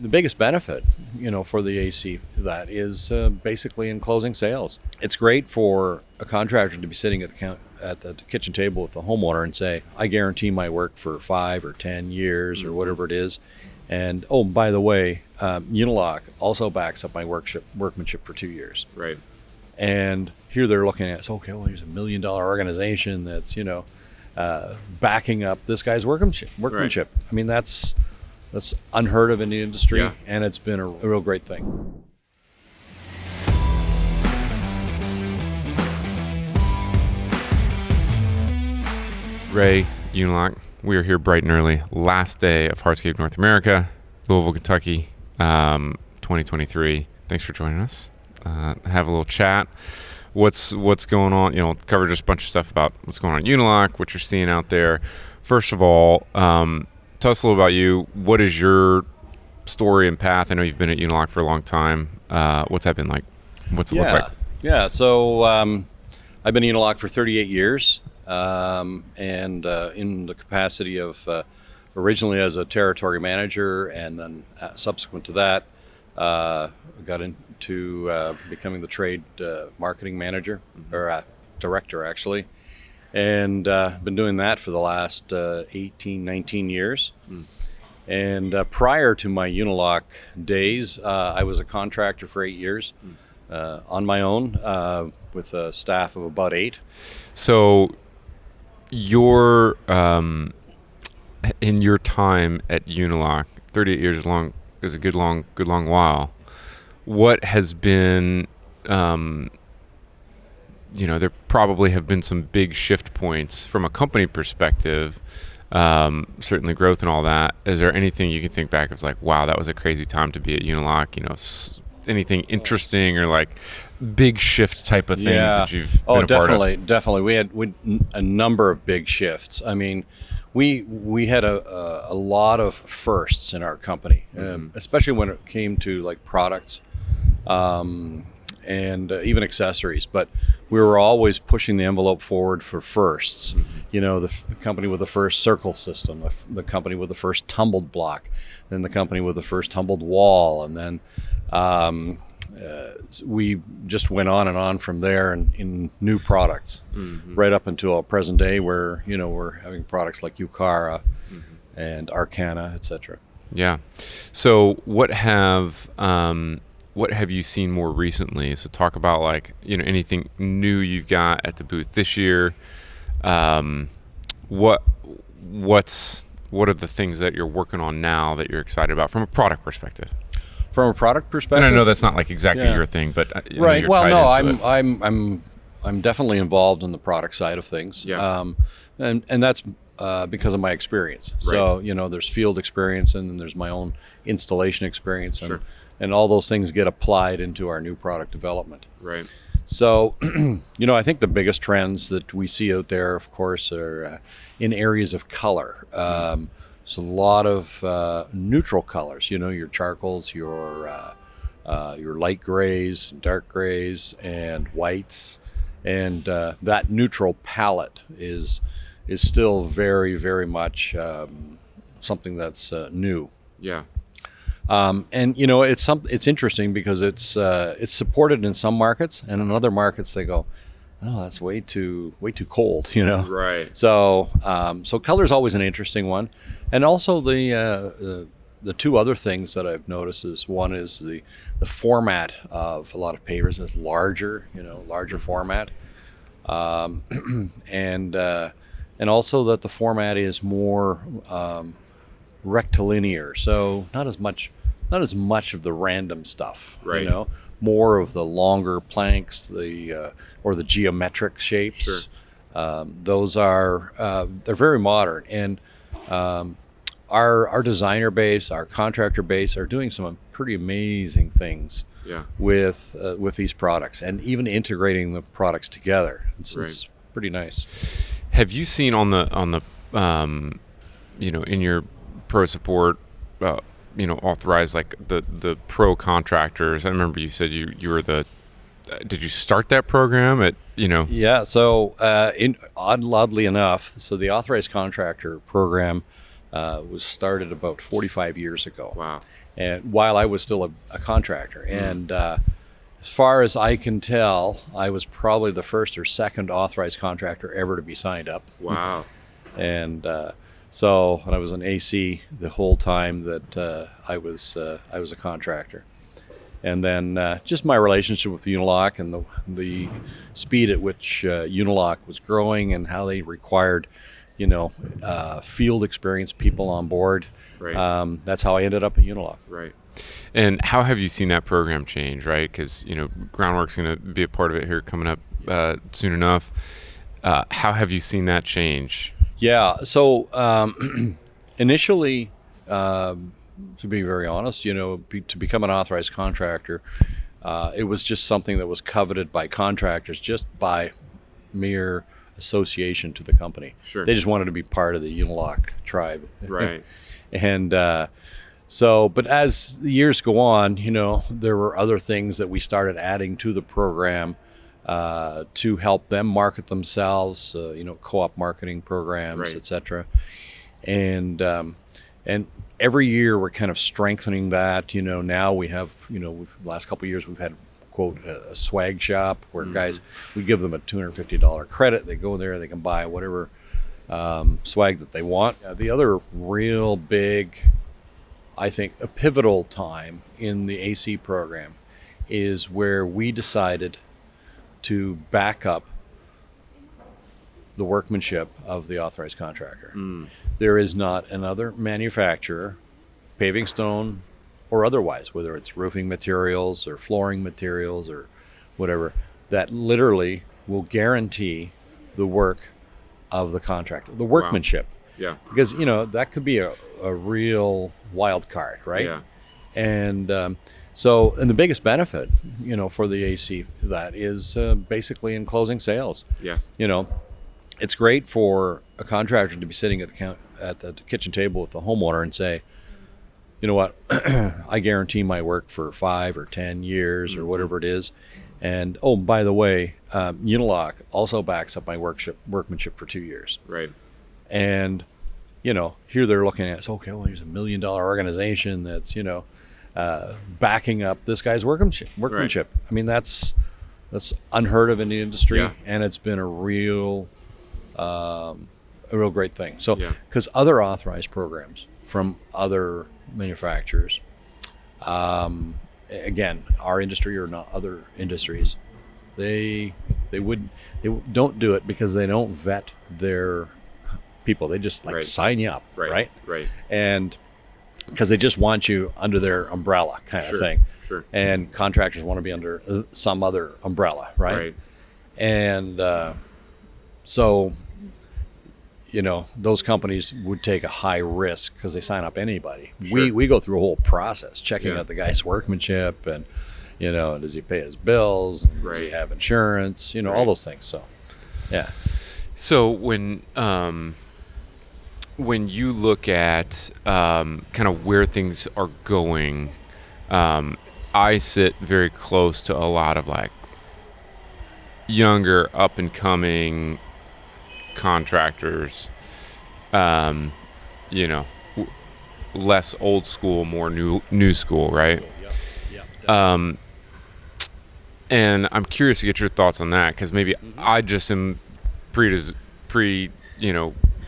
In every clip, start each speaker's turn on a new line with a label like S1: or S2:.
S1: the biggest benefit, for the AC, that is basically in closing sales. It's great for a contractor to be sitting at the kitchen table with the homeowner and say, I guarantee my work for 5 or 10 years or whatever it is. And, oh, by the way, Unilock also backs up my workmanship for 2 years.
S2: Right.
S1: And here they're looking at, okay, well, here's $1 million organization that's, backing up this guy's workmanship.
S2: Right.
S1: I mean, that's unheard of in the industry,
S2: Yeah.
S1: and it's been a real great thing.
S2: Ray, Unilock, we are here bright and early. Last day of Hardscape North America, Louisville, Kentucky, 2023. Thanks for joining us. Have a little chat. What's going on? Cover just a bunch of stuff about what's going on at Unilock, what you're seeing out there. First of all, tell us a little about you. What is your story and path? I know you've been at Unilock for a long time. What's that been like? What's it look like?
S1: Yeah. So I've been at Unilock for 38 years, and in the capacity of originally as a territory manager, and then subsequent to that, got into becoming the trade marketing manager, or director, actually. And been doing that for the last 18, 19 years. And prior to my Unilock days, I was a contractor for 8 years on my own with a staff of about 8.
S2: So your in your time at Unilock, 38 years is a good long while. What has been there probably have been some big shift points from a company perspective, certainly growth and all that. Is there anything you can think back of like, wow, that was a crazy time to be at Unilock? Anything interesting or like big shift type of things that you've been a part of?
S1: Definitely. We had a number of big shifts. I mean, we had a lot of firsts in our company, especially when it came to like products. And even accessories, but we were always pushing the envelope forward for firsts. The company with the first circle system, the company with the first tumbled block, then the company with the first tumbled wall, and then we just went on and on from there in new products, right up until present day where we're having products like Ucara and Arcana, etc.
S2: Yeah. So what have you seen more recently? So talk about like, anything new you've got at the booth this year. What are the things that you're working on now that you're excited about from a product perspective?
S1: From a product perspective,
S2: and I know that's not like exactly your thing, but
S1: right. Well, no, I'm definitely involved in the product side of things.
S2: Yeah.
S1: And that's because of my experience.
S2: Right.
S1: So there's field experience, and then there's my own installation experience,
S2: Sure.
S1: and all those things get applied into our new product development.
S2: Right.
S1: So, I think the biggest trends that we see out there, of course, are in areas of color. So a lot of neutral colors, your charcoals, your light grays, dark grays, and whites. And that neutral palette is still very, very much something that's new.
S2: Yeah.
S1: And it's interesting because it's supported in some markets, and in other markets they go, oh, that's way too cold,
S2: Right.
S1: So color is always an interesting one, and also the two other things that I've noticed is one is the format of a lot of pavers is larger format, and also that the format is more rectilinear, so not as much of the random stuff,
S2: right.
S1: More of the longer planks, or the geometric shapes.
S2: Sure.
S1: Those are they're very modern, and our designer base, our contractor base, are doing some pretty amazing things.
S2: Yeah.
S1: With these products, and even integrating the products together. It's pretty nice.
S2: Have you seen on the in your pro support, authorized, like the pro contractors? I remember you said you were did you start that program at,
S1: Yeah. So oddly enough, so the authorized contractor program was started about 45 years ago.
S2: Wow.
S1: and while I was still a contractor. And as far as I can tell, I was probably the first or second authorized contractor ever to be signed up.
S2: Wow.
S1: And I was an AC the whole time that I was a contractor. And then just my relationship with Unilock and the speed at which Unilock was growing and how they required, field experienced people on board.
S2: Right.
S1: That's how I ended up at Unilock.
S2: Right. And how have you seen that program change, right? Because, Groundwork's going to be a part of it here coming up soon enough. How have you seen that change?
S1: Yeah. So initially, to be very honest, to become an authorized contractor, it was just something that was coveted by contractors just by mere association to the company.
S2: Sure.
S1: They just wanted to be part of the Unilock tribe.
S2: Right.
S1: And but as the years go on, there were other things that we started adding to the program to help them market themselves, co-op marketing programs,
S2: Right.
S1: et cetera. And every year we're kind of strengthening that. Now we have, the last couple of years we've had, quote, a swag shop where guys, we give them a $250 credit. They go there, they can buy whatever swag that they want. The other real big, I think, a pivotal time in the AC program is where we decided to back up the workmanship of the authorized contractor. There is not another manufacturer, paving stone or otherwise, whether it's roofing materials or flooring materials or whatever, that literally will guarantee the work of the contractor, the workmanship.
S2: Wow. Yeah.
S1: Because, that could be a real wild card, right?
S2: Yeah.
S1: And and the biggest benefit, for the AC, that is basically in closing sales.
S2: Yeah.
S1: It's great for a contractor to be sitting at the kitchen table with the homeowner and say, you know what, I guarantee my work for 5 or 10 years or whatever it is. And, oh, by the way, Unilock also backs up my workmanship for 2 years.
S2: Right.
S1: And, here they're looking at, okay, well, here's $1 million organization that's, backing up this guy's workmanship.
S2: Right.
S1: I mean, that's unheard of in the industry,
S2: Yeah.
S1: and it's been a real great thing. So,
S2: Yeah.
S1: because other authorized programs from other manufacturers, again, our industry or not other industries, they don't do it because they don't vet their people. They just
S2: Right.
S1: sign you up, right?
S2: Right.
S1: And because they just want you under their umbrella kind
S2: Sure.
S1: of thing.
S2: Sure.
S1: And contractors want to be under some other umbrella, right?
S2: Right.
S1: And those companies would take a high risk because they sign up anybody.
S2: Sure.
S1: We go through a whole process checking
S2: Yeah.
S1: out the guy's workmanship and, does he pay his bills? And does he
S2: Right.
S1: have insurance? All
S2: Right.
S1: those things. So, yeah.
S2: So when you look at kind of where things are going, I sit very close to a lot of like younger up and coming contractors, less old school, more new school, right?
S1: Yeah.
S2: And I'm curious to get your thoughts on that, because maybe I just am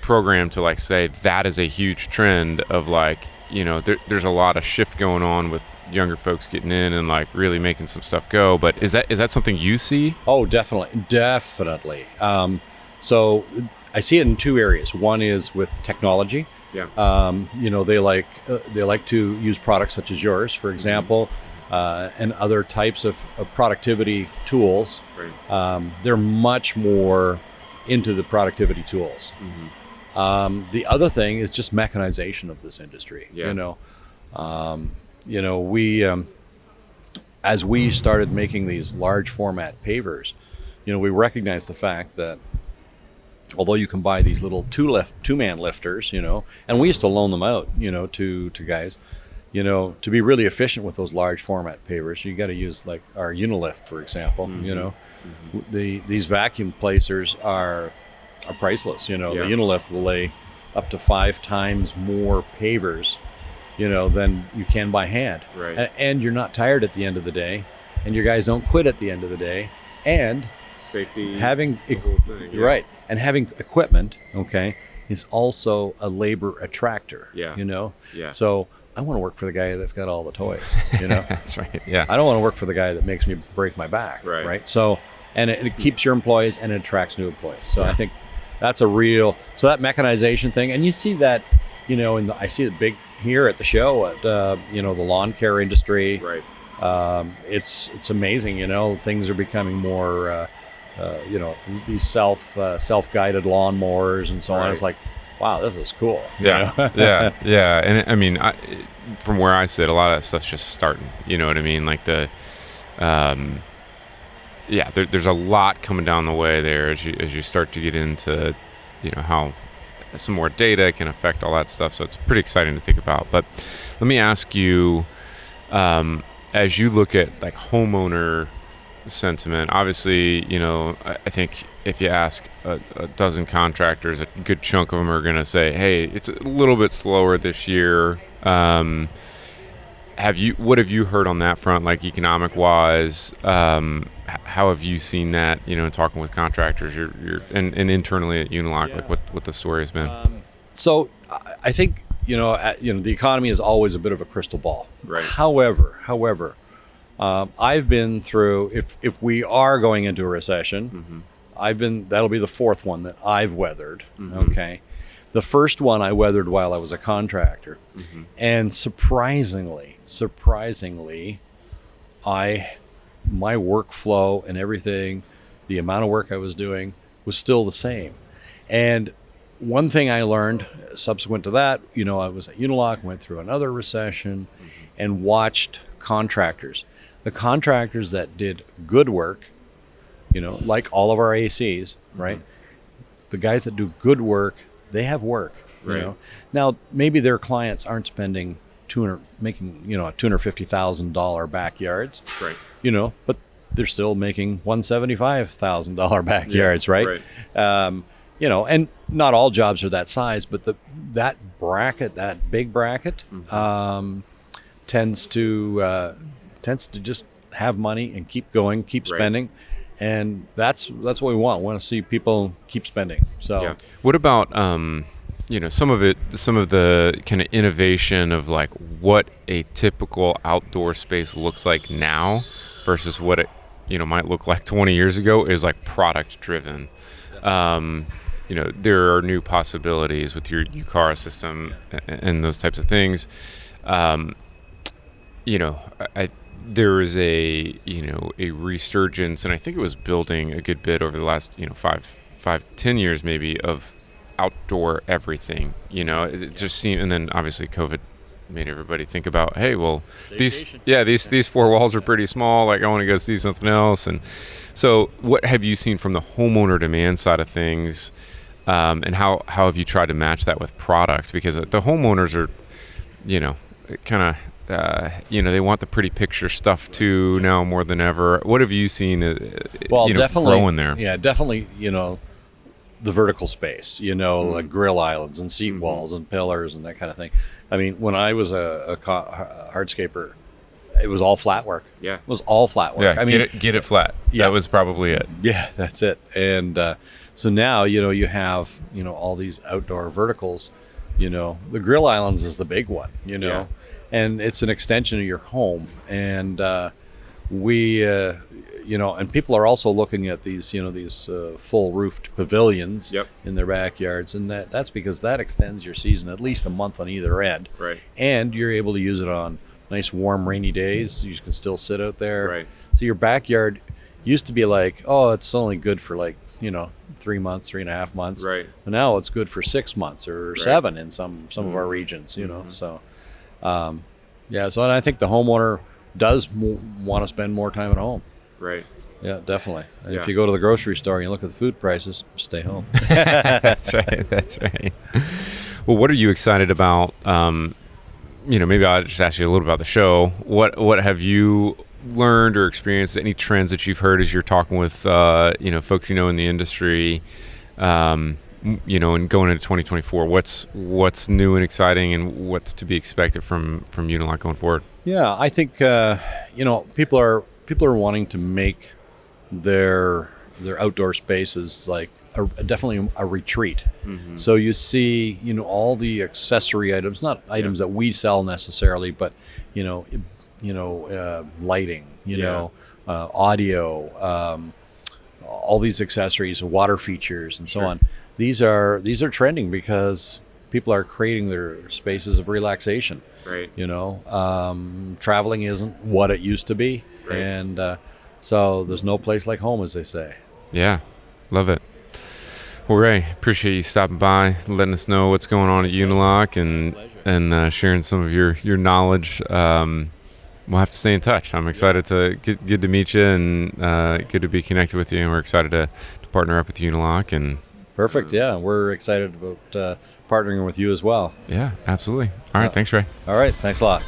S2: programmed to like say that is a huge trend of like, there's a lot of shift going on with younger folks getting in and like really making some stuff go. But is that something you see?
S1: Oh, definitely. So I see it in two areas. One is with technology.
S2: Yeah.
S1: They like to use products such as yours, for example, and other types of productivity tools.
S2: Right.
S1: They're much more into the productivity tools. The other thing is just mechanization of this industry.
S2: Yeah.
S1: We as we started making these large format pavers, we recognized the fact that although you can buy these little two-man lifters, and we used to loan them out, to guys, to be really efficient with those large format pavers, you got to use like our Unilift, for example. These vacuum placers are priceless. The Unilift will lay up to 5 times more pavers than you can by hand.
S2: Right.
S1: And you're not tired at the end of the day, and your guys don't quit at the end of the day, and
S2: Safety.
S1: having
S2: the whole thing, yeah.
S1: right, and having equipment, is also a labor attractor.
S2: Yeah. Yeah.
S1: So I want to work for the guy that's got all the toys.
S2: That's right. Yeah.
S1: I don't want to work for the guy that makes me break my back.
S2: Right.
S1: So, and it keeps your employees and it attracts new employees. So I think that's so that mechanization thing, and you see that, I see it big here at the show at, the lawn care industry.
S2: Right.
S1: It's amazing, things are becoming more, these self-guided lawnmowers and so on.
S2: Right.
S1: It's like, wow, this is cool.
S2: Yeah. Yeah. And I mean, from where I sit, a lot of that stuff's just starting. You know what I mean? Like there's a lot coming down the way there as you start to get into, how some more data can affect all that stuff. So it's pretty exciting to think about. But let me ask you, as you look at like homeowner sentiment, obviously, I think if you ask a dozen contractors, a good chunk of them are going to say, hey, it's a little bit slower this year. What have you heard on that front, like economic wise? How have you seen that, in talking with contractors and internally at Unilock, like what the story has been?
S1: So I think, the economy is always a bit of a crystal ball.
S2: Right.
S1: However, I've been through, if we are going into a recession, that'll be the fourth one that I've weathered. Okay. The first one I weathered while I was a contractor. And surprisingly, my workflow and everything, the amount of work I was doing was still the same. And one thing I learned subsequent to that, I was at Unilock, went through another recession and watched contractors. The contractors that did good work, like all of our ACs, right? The guys that do good work, they have work.
S2: Right.
S1: Now maybe their clients aren't spending $250,000 backyards.
S2: Right.
S1: But they're still making $175,000 backyards, right? And not all jobs are that size, but that big bracket, tends to just have money and keep going, keep spending. And that's what we want. We want to see people keep spending. So
S2: what about some of the kind of innovation of like what a typical outdoor space looks like now versus what it might look like 20 years ago is like product driven. There are new possibilities with your UCARA system and those types of things. There is a resurgence, and I think it was building a good bit over the last 5-10 years maybe of outdoor everything. It just seemed, and then obviously COVID made everybody think about, hey, well, these four walls are pretty small. Like I want to go see something else. And so, what have you seen from the homeowner demand side of things, and how have you tried to match that with products? Because the homeowners are, kind of. They want the pretty picture stuff too now more than ever. What have you seen?
S1: Definitely
S2: growing there.
S1: Yeah, definitely. The vertical space. Like grill islands and seat walls and pillars and that kind of thing. I mean, when I was a hardscaper, it was all flat work.
S2: Yeah,
S1: it was all flat work.
S2: Yeah,
S1: I mean,
S2: get it flat.
S1: Yeah.
S2: That was probably it.
S1: Yeah, that's it. And so now you have all these outdoor verticals. The grill islands is the big one.
S2: Yeah.
S1: And it's an extension of your home. And we, and people are also looking at these, these full roofed pavilions in their backyards. And that's because that extends your season at least a month on either end.
S2: Right.
S1: And you're able to use it on nice, warm, rainy days. You can still sit out there.
S2: Right.
S1: So your backyard used to be like, oh, it's only good for 3 months, 3.5 months.
S2: Right.
S1: And now it's good for 6 months or 7 in some of our regions, So, so and I think the homeowner does want to spend more time at home.
S2: Right.
S1: Yeah, definitely. And if you go to the grocery store and you look at the food prices, stay home.
S2: That's right. Well, what are you excited about? Maybe I'll just ask you a little about the show. What have you learned or experienced? Any trends that you've heard as you're talking with folks in the industry? and going into 2024, what's new and exciting, and what's to be expected from Unilock going forward?
S1: Yeah, I think people are wanting to make their outdoor spaces like definitely a retreat.
S2: Mm-hmm.
S1: So you see, all the accessory items, not items that we sell necessarily, but lighting, audio, all these accessories, water features, and so
S2: Sure.
S1: on. These are trending because people are creating their spaces of relaxation.
S2: Right.
S1: Traveling isn't what it used to be,
S2: Right.
S1: and so there's no place like home, as they say.
S2: Yeah, love it. Well, Ray, appreciate you stopping by, letting us know what's going on at Unilock, and sharing some of your knowledge. We'll have to stay in touch. I'm excited to good to meet you, and good to be connected with you. And we're excited to partner up with Unilock. And
S1: Perfect. Yeah, we're excited about partnering with you as well.
S2: yeah, absolutely. All right, thanks, Ray.
S1: All right. Thanks a lot.